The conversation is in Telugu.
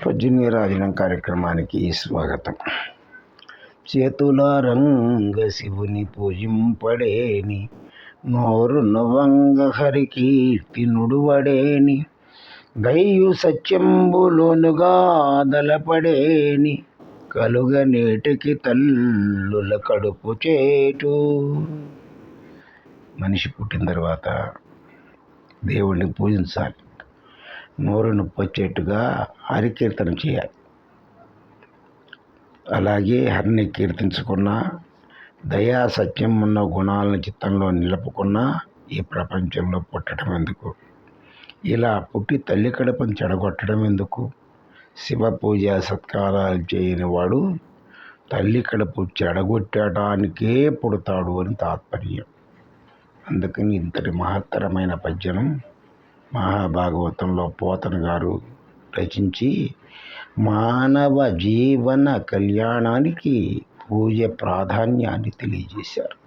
పద్దెనిమిది రాజనం కార్యక్రమానికి స్వాగతం. చేతుల రంగ శివుని పూజింపడేని, నోరు నవంగ హరి కీర్తి నుడువడేని, దయ్యు సత్యంబులోనుగా దలపడేని, కలుగ నేటికి తల్లుల కడుపు చేటు. మనిషి పుట్టిన తర్వాత దేవుణ్ణి పూజించాలి, నోరు నొప్పి వచ్చేట్టుగా హరికీర్తన చేయాలి. అలాగే హరిని కీర్తించుకున్న, దయా సత్యం ఉన్న గుణాలను చిత్తంలో నిలుపుకున్న ఈ ప్రపంచంలో పుట్టడం ఎందుకు? ఇలా పుట్టి తల్లి కడుపును చెడగొట్టడం ఎందుకు? శివ పూజ సత్కారాలు చేయని వాడు తల్లి కడుపు చెడగొట్టడానికే పుడతాడు అని తాత్పర్యం. అందుకని ఇంతటి మహత్తరమైన పద్యం మహాభాగవతంలో పోతన గారు రచించి మానవ జీవన కళ్యాణానికి పూజ ప్రాధాన్యాన్ని తెలియజేశారు.